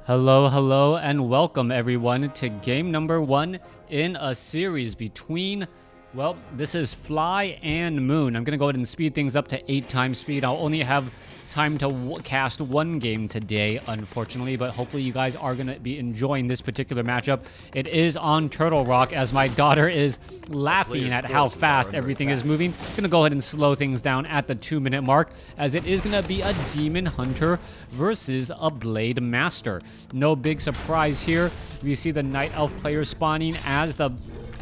Hello, and welcome everyone to game number 1 in a series between, well, this is Fly and Moon. I'm going to go ahead and speed things up to 8 times speed. I'll only have time to cast one game today, unfortunately, but hopefully you guys are going to be enjoying this particular matchup. It is on Turtle Rock as my daughter is laughing at how fast everything is moving. I'm going to go ahead and slow things down at the 2-minute mark as it is going to be a Demon Hunter versus a Blade Master. No big surprise here. We see the Night Elf player spawning as the...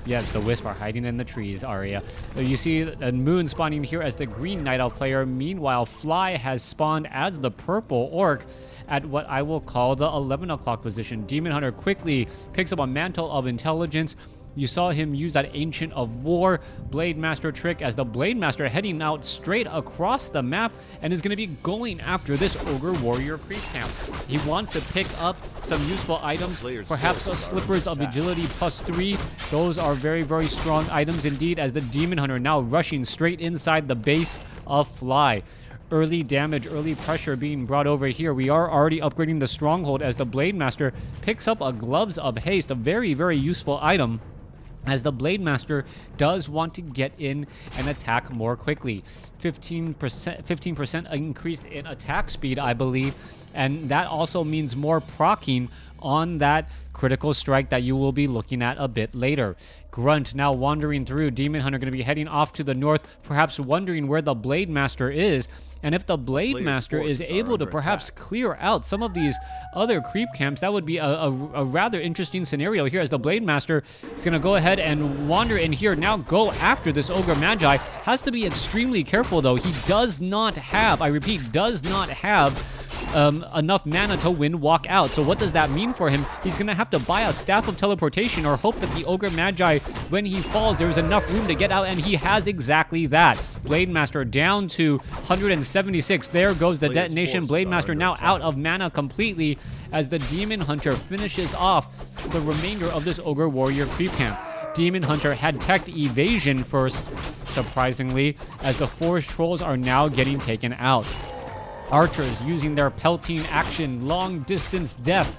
Yes, the Wisp are hiding in the trees, Aria. You see a Moon spawning here as the green Night Elf player. Meanwhile, Fly has spawned as the purple Orc at what I will call the 11 o'clock position. Demon Hunter quickly picks up a Mantle of Intelligence. You saw him use that Ancient of War Blade Master trick as the Blade Master heading out straight across the map and is going to be going after this Ogre Warrior creep camp. He wants to pick up some useful items, perhaps a Slippers of Agility +3. Those are very, very strong items indeed as the Demon Hunter now rushing straight inside the base of Fly. Early damage, early pressure being brought over here. We are already upgrading the Stronghold as the Blade Master picks up a Gloves of Haste, a very, very useful item, as the Blade Master does want to get in and attack more quickly. 15% increase in attack speed, I believe, and that also means more proccing on that critical strike that you will be looking at a bit later. Grunt now wandering through. Demon Hunter going to be heading off to the north, perhaps wondering where the Blade Master is. And if the Blade Master is able to perhaps clear out some of these other creep camps, that would be a rather interesting scenario here as the Blade Master is going to go ahead and wander in here. Now go after this Ogre Magi. Has to be extremely careful though. He does not have, I repeat, does not have enough mana to win walk out. So what does that mean for him? He's gonna have to buy a Staff of Teleportation or hope that the Ogre Magi, when he falls, there's enough room to get out, and he has exactly that. Blade Master down to 176. There goes the detonation. Blade Master now out of mana completely as the Demon Hunter finishes off the remainder of this Ogre Warrior creep camp. Demon Hunter had teched evasion first, surprisingly, as the Forest Trolls are now getting taken out. Archers using their pelting action, long distance death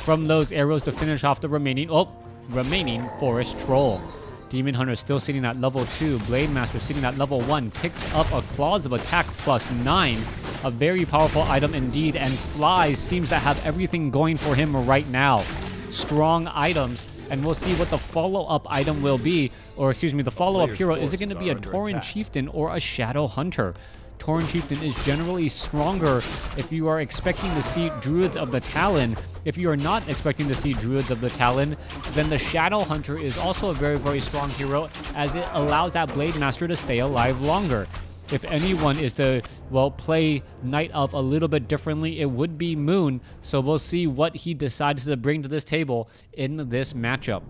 from those arrows to finish off the remaining Forest Troll. Demon Hunter still sitting at level 2. Blade Master sitting at level 1. Picks up a Claws of Attack +9. A very powerful item indeed. And Fly seems to have everything going for him right now. Strong items. And we'll see what the follow-up item will be. Or excuse me, the follow-up hero. Is it going to be a Tauren Chieftain or a Shadow Hunter? Tauren Chieftain is generally stronger if you are expecting to see Druids of the Talon. If you are not expecting to see Druids of the Talon, then the Shadow Hunter is also a very, very strong hero as it allows that Blade Master to stay alive longer. If anyone is to, well, play Night Elf a little bit differently, it would be Moon. So we'll see what he decides to bring to this table in this matchup.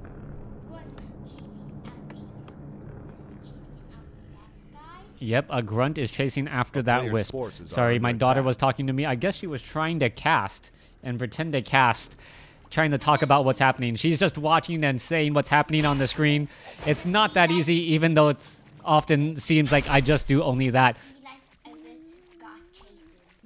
Yep, a Grunt is chasing after that Wisp. Sorry, my daughter was talking to me. I guess she was trying to cast and pretend to cast, trying to talk about what's happening. She's just watching and saying what's happening on the screen. It's not that easy, even though it often seems like I just do only that.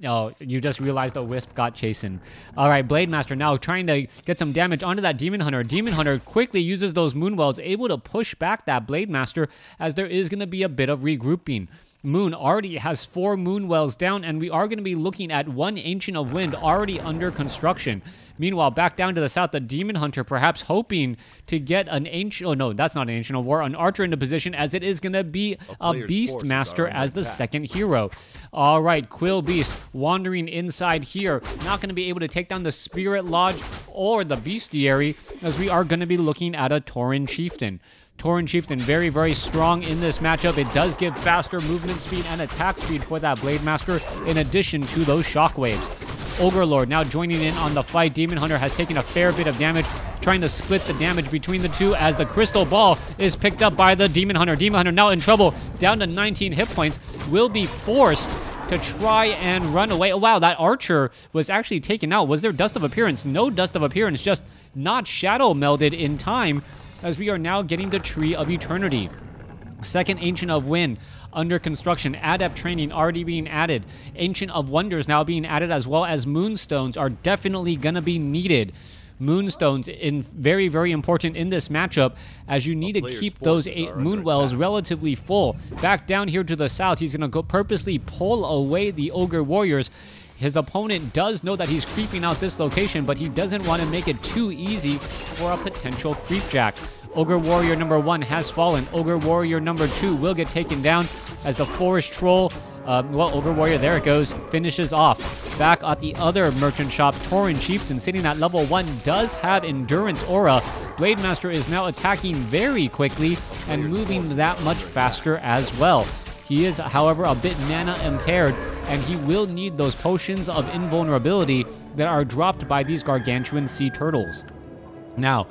Oh, you just realized the Wisp got chasing. All right, Blade Master now trying to get some damage onto that Demon Hunter. Demon Hunter quickly uses those Moonwells, able to push back that Blade Master as there is going to be a bit of regrouping. Moon already has 4 Moonwells down, and we are going to be looking at 1 Ancient of Wind already under construction. Meanwhile, back down to the south, the Demon Hunter perhaps hoping to get an Ancient... Oh, no, that's not an Ancient of War. An Archer into position as it is going to be a Beast Master as the second hero. All right, Quill Beast wandering inside here. Not going to be able to take down the Spirit Lodge or the Bestiary as we are going to be looking at a Tauren Chieftain. Tauren Chieftain very, very strong in this matchup. It does give faster movement speed and attack speed for that Blade Master in addition to those shockwaves. Ogre Lord now joining in on the fight. Demon Hunter has taken a fair bit of damage, trying to split the damage between the two as the Crystal Ball is picked up by the Demon Hunter. Demon Hunter now in trouble, down to 19 hit points, will be forced to try and run away. Oh, wow, that Archer was actually taken out. Was there Dust of Appearance? No Dust of Appearance, just not Shadow melded in time as we are now getting to Tree of Eternity. Second Ancient of Wind under construction. Adept training already being added. Ancient of Wonders now being added, as well as Moonstones are definitely going to be needed. Moonstones in very, very important in this matchup, as you need to keep those 8 Moonwells relatively full. Back down here to the south, he's going to go purposely pull away the Ogre Warriors. His opponent does know that he's creeping out this location, but he doesn't want to make it too easy for a potential creepjack. Ogre Warrior number 1 has fallen. Ogre Warrior number 2 will get taken down as the Forest Troll, well, Ogre Warrior, there it goes, finishes off. Back at the other merchant shop, Tauren Chieftain, sitting at level 1, does have Endurance Aura. Blade Master is now attacking very quickly and moving that much faster as well. He is, however, a bit mana impaired, and he will need those potions of invulnerability that are dropped by these gargantuan sea turtles. Now,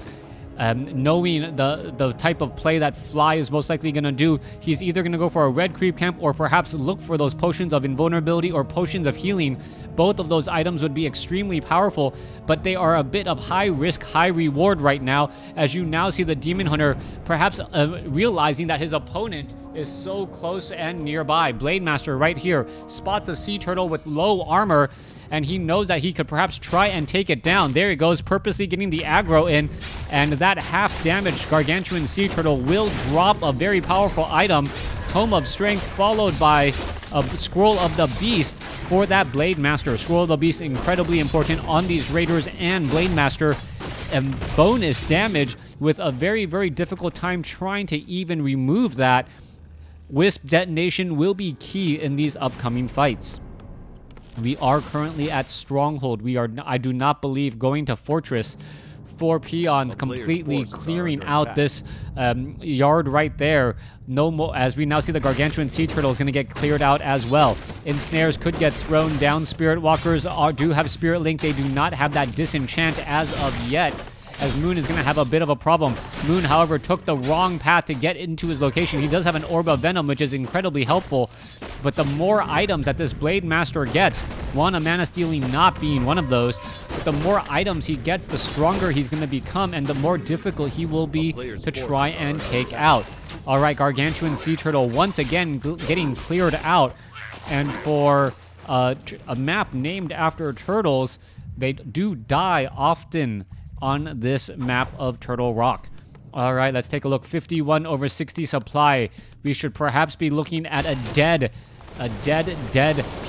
knowing the type of play that Fly is most likely going to do, he's either going to go for a red creep camp or perhaps look for those potions of invulnerability or potions of healing. Both of those items would be extremely powerful, but they are a bit of high risk, high reward right now, as you now see the Demon Hunter perhaps realizing that his opponent is so close and nearby. Blade Master right here spots a sea turtle with low armor, and he knows that he could perhaps try and take it down. There he goes, purposely getting the aggro in, and that half-damaged gargantuan sea turtle will drop a very powerful item, Tome of Strength, followed by a Scroll of the Beast for that Blade Master. Scroll of the Beast, incredibly important on these Raiders and Blade Master, and bonus damage with a very, very difficult time trying to even remove that. Wisp detonation will be key in these upcoming fights. We are currently at Stronghold. We are, I do not believe, going to Fortress. 4 peons completely clearing out this yard right there. No more, as we now see the gargantuan sea turtle is going to get cleared out as well. Ensnares could get thrown down. Spirit Walkers do have Spirit Link. They do not have that disenchant as of yet, as Moon is going to have a bit of a problem. Moon, however, took the wrong path to get into his location. He does have an Orb of Venom, which is incredibly helpful, but the more items that this Blade Master gets, one, a Mana Stealing not being one of those, but the more items he gets, the stronger he's going to become, and the more difficult he will be to try and take out. All right, Gargantuan Sea Turtle once again getting cleared out, and for a map named after turtles, they do die often on this map of Turtle Rock. All right, let's take a look. 51 over 60 supply. We should perhaps be looking at a dead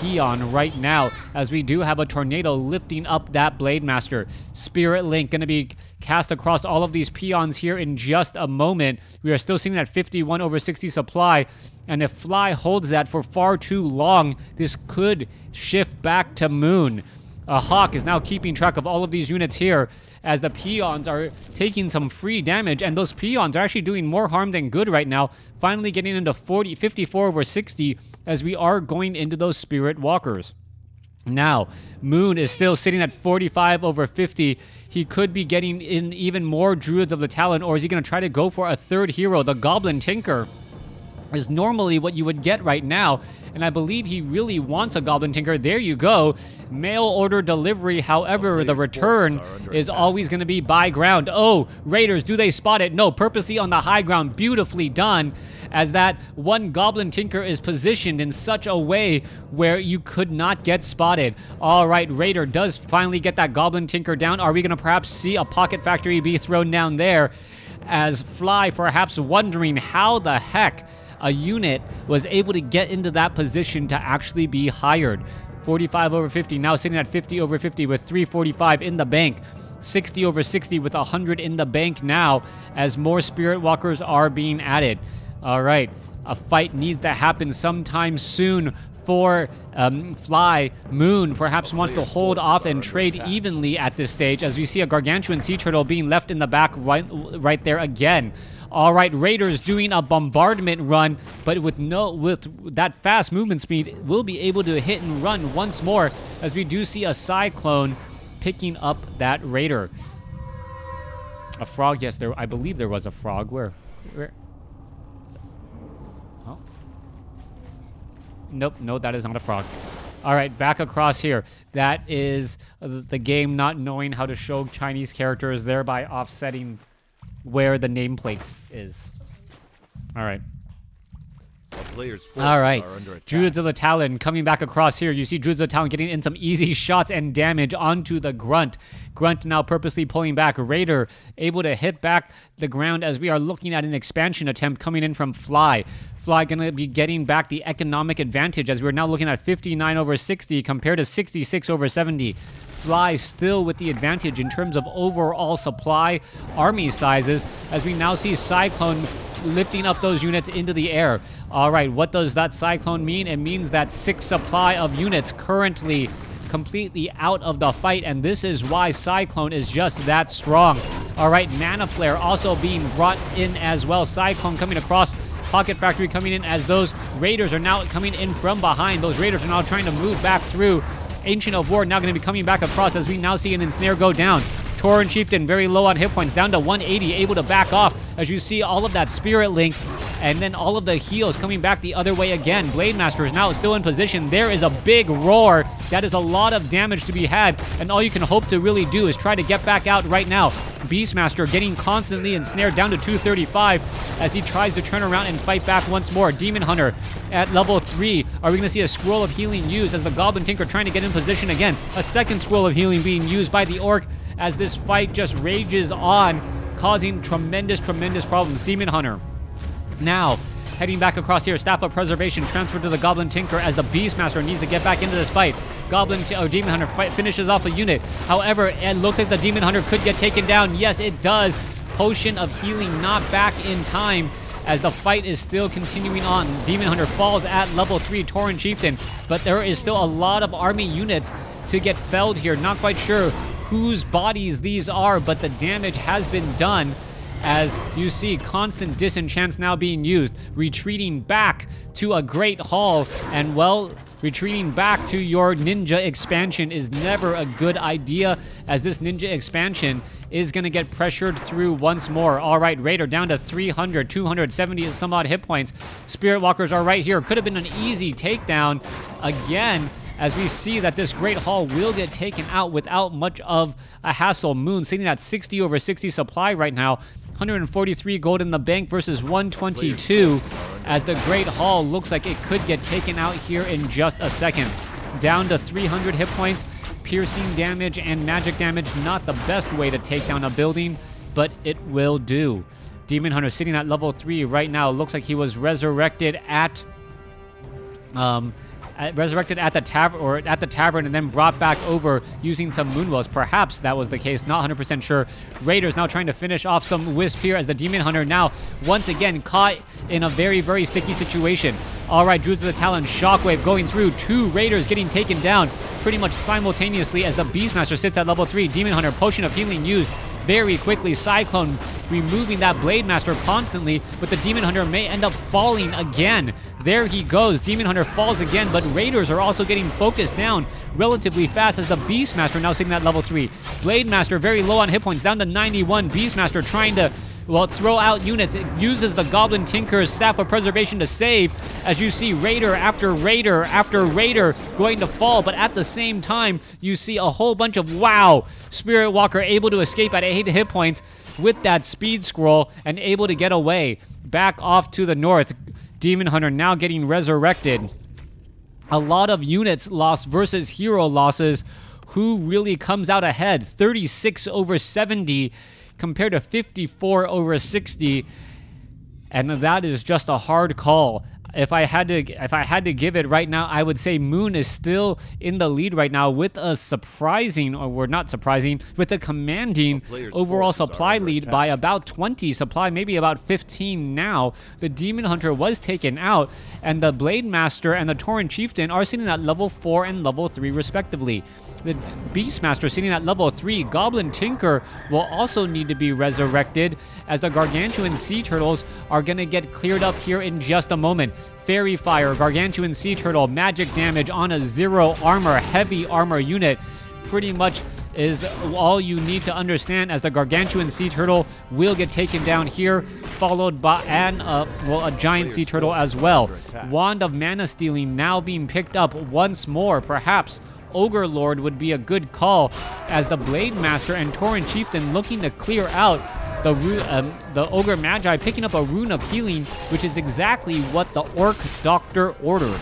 peon right now, as we do have a tornado lifting up that Blade Master. Spirit Link going to be cast across all of these peons here in just a moment. We are still sitting at 51 over 60 supply, and if Fly holds that for far too long, this could shift back to Moon. Hawk is now keeping track of all of these units here, as the peons are taking some free damage, and those peons are actually doing more harm than good right now, finally getting into 54 over 60 as we are going into those Spirit Walkers. Now, Moon is still sitting at 45 over 50. He could be getting in even more Druids of the Talon, or is he going to try to go for a third hero? The Goblin Tinker is normally what you would get right now, and I believe he really wants a Goblin Tinker. There you go. Mail order delivery. However, the return is always going to be by ground. Oh, Raiders, do they spot it? No, purposely on the high ground. Beautifully done, as that one Goblin Tinker is positioned in such a way where you could not get spotted. All right, Raider does finally get that Goblin Tinker down. Are we going to perhaps see a Pocket Factory be thrown down there, as Fly perhaps wondering how the heck a unit was able to get into that position to actually be hired. 45 over 50, now sitting at 50 over 50 with 345 in the bank. 60 over 60 with 100 in the bank now, as more Spirit Walkers are being added. All right, a fight needs to happen sometime soon for Fly. Moon perhaps wants to hold off and trade evenly at this stage, as we see a Gargantuan Sea Turtle being left in the back right there again. All right, Raiders doing a bombardment run, but with that fast movement speed, we'll be able to hit and run once more, as we do see a Cyclone picking up that Raider. A frog, yes, I believe there was a frog. Where? Oh. Nope, no, that is not a frog. All right, back across here. That is the game not knowing how to show Chinese characters, thereby offsetting where the nameplate is. All right. All right, Druids of the Talon coming back across here. You see Druids of the Talon getting in some easy shots and damage onto the Grunt. Grunt now purposely pulling back. Raider able to hit back the ground as we are looking at an expansion attempt coming in from Fly. Fly going to be getting back the economic advantage as we're now looking at 59 over 60 compared to 66 over 70. Fly still with the advantage in terms of overall supply army sizes as we now see Cyclone lifting up those units into the air. All right, what does that Cyclone mean? It means that 6 supply of units currently completely out of the fight, and this is why Cyclone is just that strong. All right, Mana Flare also being brought in as well. Cyclone coming across, Pocket Factory coming in as those Raiders are now coming in from behind. Those Raiders are now trying to move back through. Ancient of War now going to be coming back across as we now see an Ensnare go down. Tauren Chieftain very low on hit points, down to 180, able to back off as you see all of that Spirit Link and then all of the heals coming back the other way again. Blade Master is now still in position. There is a big roar. That is a lot of damage to be had, and all you can hope to really do is try to get back out right now. Beastmaster getting constantly ensnared down to 235 as he tries to turn around and fight back once more. Demon Hunter at level 3. Are we going to see a Scroll of Healing used as the Goblin Tinker trying to get in position again? A second Scroll of Healing being used by the Orc as this fight just rages on, causing tremendous problems. Demon Hunter now heading back across here. Staff of Preservation transferred to the Goblin Tinker as the Beastmaster needs to get back into this fight. Demon Hunter finishes off a unit. However, it looks like the Demon Hunter could get taken down. Yes, it does. Potion of Healing not back in time as the fight is still continuing on. Demon Hunter falls at level 3, Tauren Chieftain, but there is still a lot of army units to get felled here. Not quite sure whose bodies these are, but the damage has been done as you see constant disenchants now being used. Retreating back to a Great Hall, and well, retreating back to your ninja expansion is never a good idea as this ninja expansion is going to get pressured through once more. All right, Raider down to 300, 270 some odd hit points. Spirit Walkers are right here. Could have been an easy takedown again, as we see that this Great Hall will get taken out without much of a hassle. Moon sitting at 60 over 60 supply right now. 143 gold in the bank versus 122 as the Great Hall looks like it could get taken out here in just a second. Down to 300 hit points. Piercing damage and magic damage, not the best way to take down a building, but it will do. Demon Hunter sitting at level 3 right now. Looks like he was resurrected at the tavern and then brought back over using some Moonwells. Perhaps that was the case, not 100% sure. Raiders now trying to finish off some Wisp here as the Demon Hunter now once again caught in a very sticky situation. All right, Druids of the Talon, Shockwave going through. 2 Raiders getting taken down pretty much simultaneously as the Beastmaster sits at level 3. Demon Hunter, Potion of Healing used very quickly. Cyclone removing that Blade Master constantly, but the Demon Hunter may end up falling again. There he goes. Demon Hunter falls again, but Raiders are also getting focused down relatively fast as the Beastmaster now sitting at level 3. Blade Master very low on hit points, down to 91. Beastmaster trying to, well, throw out units. It uses the Goblin Tinker's Staff of Preservation to save, as you see Raider after Raider after Raider going to fall, but at the same time, you see a whole bunch of, wow, Spirit Walker able to escape at 8 hit points with that speed scroll and able to get away back off to the north. Demon Hunter now getting resurrected. A lot of units lost versus hero losses. Who really comes out ahead? 36 over 70 compared to 54 over 60. And that is just a hard call. If I had to give it right now, I would say Moon is still in the lead right now with a surprising, or we're not surprising, with a commanding overall supply lead by about 20 supply, maybe about 15 now. The Demon Hunter was taken out, and the Blade Master and the Tauren Chieftain are sitting at level 4 and level 3 respectively. The Beastmaster sitting at level 3. Goblin Tinker will also need to be resurrected as the Gargantuan Sea Turtles are going to get cleared up here in just a moment. Fairy Fire, Gargantuan Sea Turtle, magic damage on a 0 armor, heavy armor unit. Pretty much is all you need to understand as the Gargantuan Sea Turtle will get taken down here, followed by a Giant Sea Turtle as well. Wand of Mana Stealing now being picked up once more, perhaps. Ogre Lord would be a good call as the Blade Master and Tauren Chieftain looking to clear out the Ogre Magi picking up a Rune of Healing, which is exactly what the Orc Doctor ordered.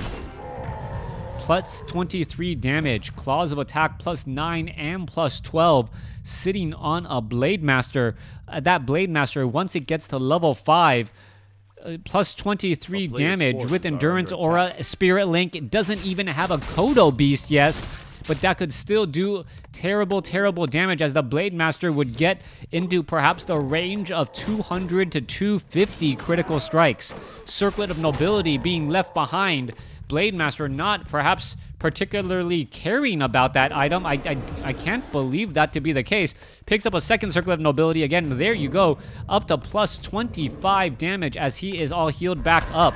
Plus 23 damage, Claws of Attack plus 9 and plus 12, sitting on a Blade Master. That Blade Master, once it gets to level 5, plus 23 damage with Endurance Aura, Spirit Link. It doesn't even have a Kodo Beast yet, but that could still do terrible, terrible damage, as the Blade Master would get into perhaps the range of 200 to 250 critical strikes. Circlet of Nobility being left behind. Blade Master not perhaps particularly caring about that item. I can't believe that to be the case. Picks up a second Circlet of Nobility. Again, there you go. Up to plus 25 damage as he is all healed back up.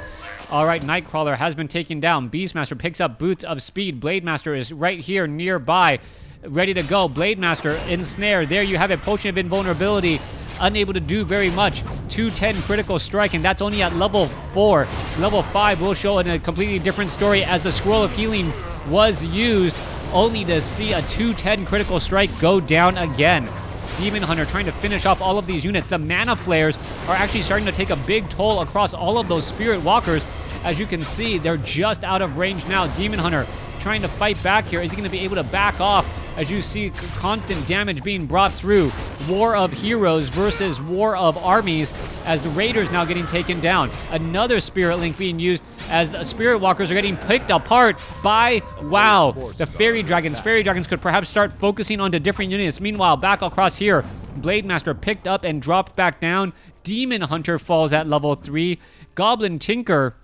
All right, Nightcrawler has been taken down. Beastmaster picks up Boots of Speed. Blade Master is right here nearby, ready to go. Blade Master ensnare. There you have it. Potion of Invulnerability. Unable to do very much. 210 critical strike, and that's only at level 4. Level 5 will show in a completely different story, as the Scroll of Healing was used, only to see a 210 critical strike go down again. Demon Hunter trying to finish off all of these units. The Mana Flares are actually starting to take a big toll across all of those Spirit Walkers. As you can see, they're just out of range now. Demon Hunter trying to fight back here. Is he going to be able to back off? As you see constant damage being brought through. War of Heroes versus War of Armies, as the Raiders now getting taken down. Another Spirit Link being used, as the Spirit Walkers are getting picked apart by, wow, the Fairy Dragons. Fairy Dragons could perhaps start focusing onto different units. Meanwhile, back across here, Blade Master picked up and dropped back down. Demon Hunter falls at level 3. Goblin Tinker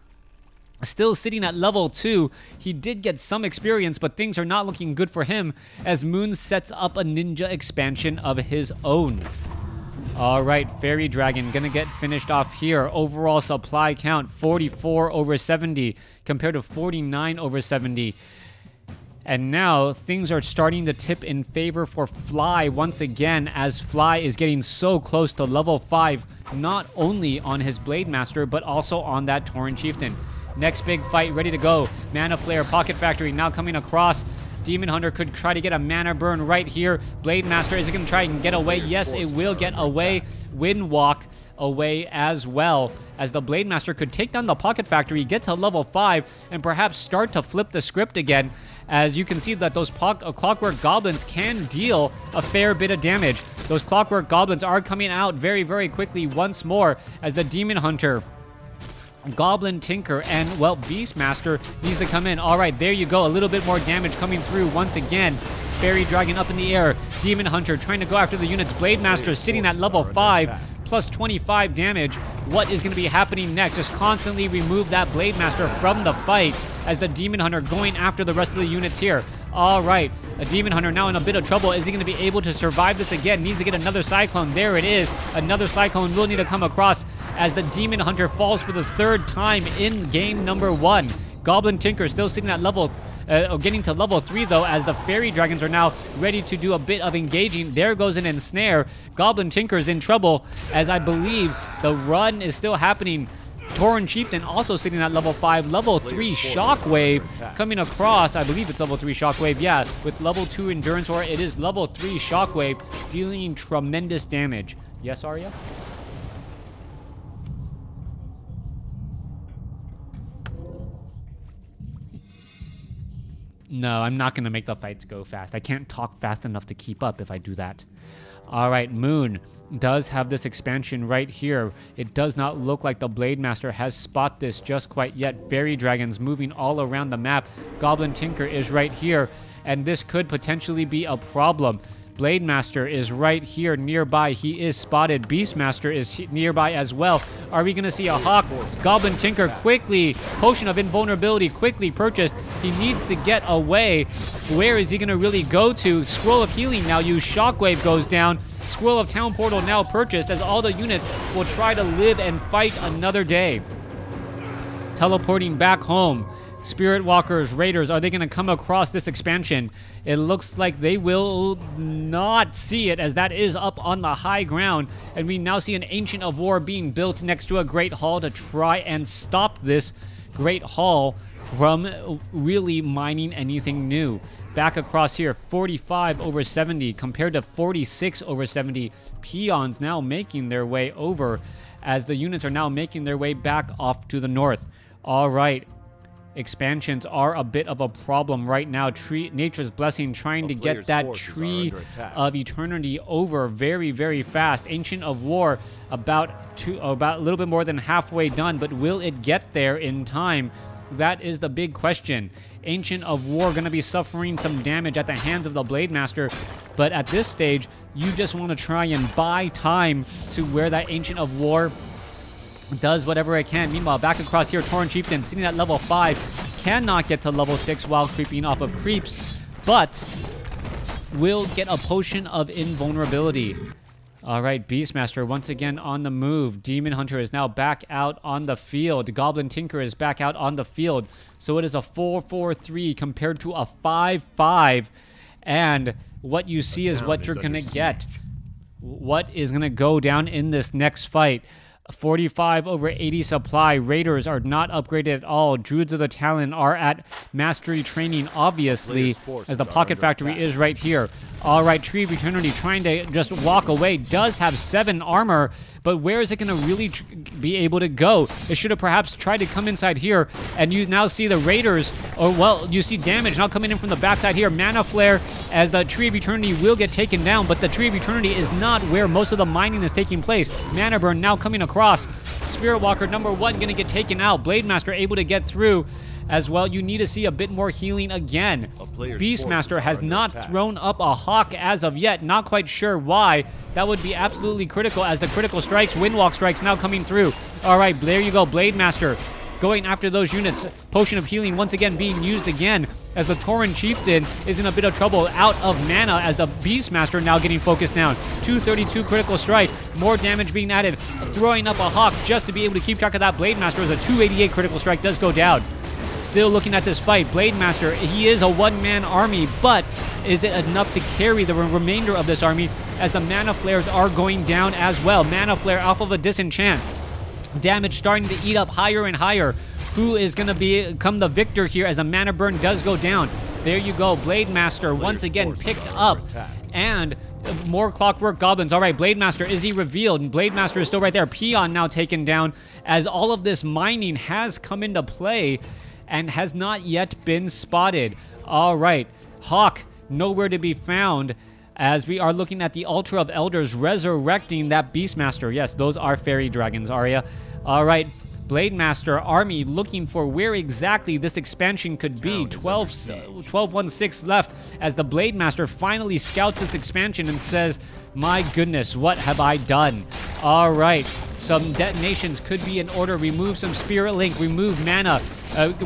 still sitting at level 2. He did get some experience, but things are not looking good for him, as Moon sets up a ninja expansion of his own. All right, Fairy Dragon gonna get finished off here. Overall supply count 44 over 70 compared to 49 over 70. And now things are starting to tip in favor for Fly once again, as Fly is getting so close to level 5, not only on his Blade Master, but also on that Tauren Chieftain. Next big fight ready to go. Mana Flare, Pocket Factory now coming across. Demon Hunter could try to get a mana burn right here. Blade Master, is it going to try and get away? Yes, it will get away. Wind Walk away as well, as the Blade Master could take down the Pocket Factory, get to level 5, and perhaps start to flip the script again. As you can see that those Clockwork Goblins can deal a fair bit of damage. Those Clockwork Goblins are coming out very, very quickly once more, as the Demon Hunter, Goblin Tinker, and, well, Beastmaster needs to come in. All right, there you go. A little bit more damage coming through once again. Fairy Dragon up in the air. Demon Hunter trying to go after the units. Blade Master sitting at level 5, plus 25 damage. What is going to be happening next? Just constantly remove that Blade Master from the fight, as the Demon Hunter going after the rest of the units here. All right, a Demon Hunter now in a bit of trouble. Is he going to be able to survive this again? Needs to get another Cyclone. There it is. Another Cyclone will need to come across, as the Demon Hunter falls for the 3rd time in game number 1. Goblin Tinker still sitting at level, getting to level 3 though, as the Fairy Dragons are now ready to do a bit of engaging. There goes an ensnare. Goblin Tinker is in trouble, as I believe the run is still happening. Tauren Chieftain also sitting at level 5. Level 3 Shockwave coming across. I believe it's level 3 Shockwave. Yeah, with level 2 Endurance Aura, it is level 3 Shockwave, dealing tremendous damage. Yes, Arya? No, I'm not going to make the fights go fast. I can't talk fast enough to keep up if I do that. All right, Moon does have this expansion right here. It does not look like the Blade Master has spotted this just quite yet. Fairy Dragons moving all around the map. Goblin Tinker is right here, and this could potentially be a problem. Blade Master is right here nearby. He is spotted. Beastmaster is nearby as well. Are we going to see a Hawk? Goblin Tinker quickly. Potion of Invulnerability quickly purchased. He needs to get away. Where is he going to really go to? Scroll of Healing now used. Shockwave goes down. Scroll of Town Portal now purchased, as all the units will try to live and fight another day. Teleporting back home. Spirit Walkers, Raiders, are they going to come across this expansion? It looks like they will not see it, as that is up on the high ground. And we now see an Ancient of War being built next to a Great Hall to try and stop this great haul from really mining anything new. Back across here, 45 over 70 compared to 46 over 70. Peons now making their way over as the units are now making their way back off to the north. All right. Expansions are a bit of a problem right now. Nature's Blessing trying to get that Tree of Eternity over very, very fast. Ancient of War about a little bit more than halfway done, but will it get there in time? That is the big question. Ancient of War going to be suffering some damage at the hands of the Blade Master, but at this stage, you just want to try and buy time to where that Ancient of War does whatever it can. Meanwhile, back across here, Tauren Chieftain sitting at level 5, cannot get to level 6 while creeping off of creeps, but will get a potion of invulnerability. All right, Beastmaster once again on the move. Demon Hunter is now back out on the field. Goblin Tinker is back out on the field. So it is a 4-4-3 compared to a 5-5. And what you see is what you're going to get. What is going to go down in this next fight. 45 over 80 supply. Raiders are not upgraded at all. Druids of the Talon are at mastery training, obviously, as the Pocket Factory is right here. All right, Tree of Eternity trying to just walk away. Does have 7 armor, but where is it going to really be able to go? It should have perhaps tried to come inside here, and you now see the Raiders, or well, you see damage now coming in from the backside here. Mana Flare as the Tree of Eternity will get taken down, but the Tree of Eternity is not where most of the mining is taking place. Mana Burn now coming across. Spirit Walker number 1 going to get taken out. Blade Master able to get through. As well, you need to see a bit more healing again. Beastmaster has not thrown up a Hawk as of yet. Not quite sure why. That would be absolutely critical as the critical strikes, Windwalk strikes now coming through. All right, there you go. Blade Master going after those units. Potion of healing once again being used again as the Tauren Chieftain is in a bit of trouble out of mana as the Beastmaster now getting focused down. 232 critical strike. More damage being added. Throwing up a Hawk just to be able to keep track of that Blade Master as a 288 critical strike does go down. Still looking at this fight, Blade Master, he is a one-man army, but is it enough to carry the remainder of this army as the Mana Flares are going down as well? Mana Flare off of a Disenchant. Damage starting to eat up higher and higher. Who is going to become the victor here as a Mana Burn does go down? There you go, Blade Master once again picked up. And more Clockwork Goblins. All right, Blade Master, is he revealed? And Blade Master is still right there. Peon now taken down as all of this mining has come into play and has not yet been spotted. All right, Hawk nowhere to be found as we are looking at the Altar of Elders resurrecting that Beastmaster. Yes, those are fairy dragons, Arya. All right, Blade Master army looking for where exactly this expansion could be. 12-1-6 left as the Blade Master finally scouts this expansion and says, my goodness, what have I done? All right, some detonations could be in order. Remove some Spirit Link, remove mana.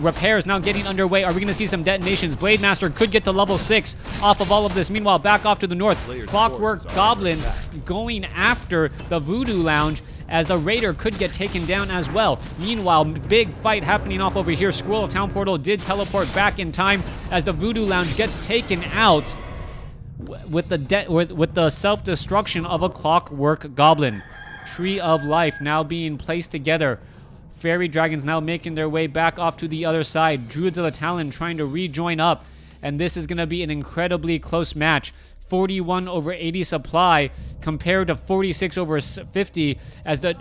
Repairs now getting underway. Are we going to see some detonations? Blade Master could get to level 6 off of all of this. Meanwhile, back off to the north. Clockwork Goblins going after the Voodoo Lounge as the Raider could get taken down as well. Meanwhile, big fight happening off over here. Scroll of Town Portal did teleport back in time as the Voodoo Lounge gets taken out with the self-destruction of a Clockwork Goblin. Tree of Life now being placed together. Fairy Dragons now making their way back off to the other side. Druids of the Talon trying to rejoin up. And this is going to be an incredibly close match. 41 over 80 supply compared to 46 over 50 as the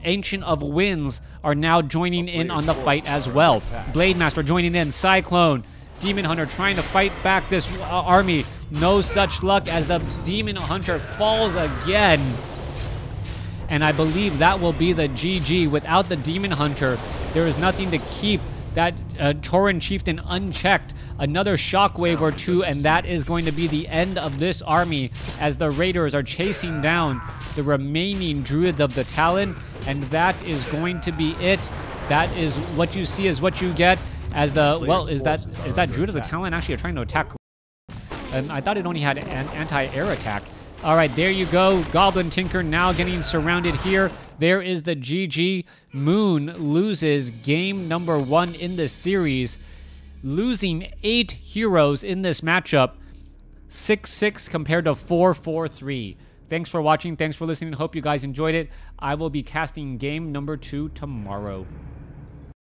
Ancient of Winds are now joining in on the fight as well. Blade Master joining in. Cyclone. Demon Hunter trying to fight back this army. No such luck as the Demon Hunter falls again. And I believe that will be the GG. Without the Demon Hunter, there is nothing to keep that Tauren Chieftain unchecked. Another shockwave or two, and that is going to be the end of this army as the Raiders are chasing down the remaining Druids of the Talon. And that is going to be it. That is what you see is what you get as the, well, is that Druid of the Talon actually trying to attack? I thought it only had an anti-air attack. All right, there you go. Goblin Tinker now getting surrounded here. There is the GG. Moon loses game number 1 in the series, losing 8 heroes in this matchup. 6-6 compared to 4-4-3. Thanks for watching. Thanks for listening. Hope you guys enjoyed it. I will be casting game number 2 tomorrow.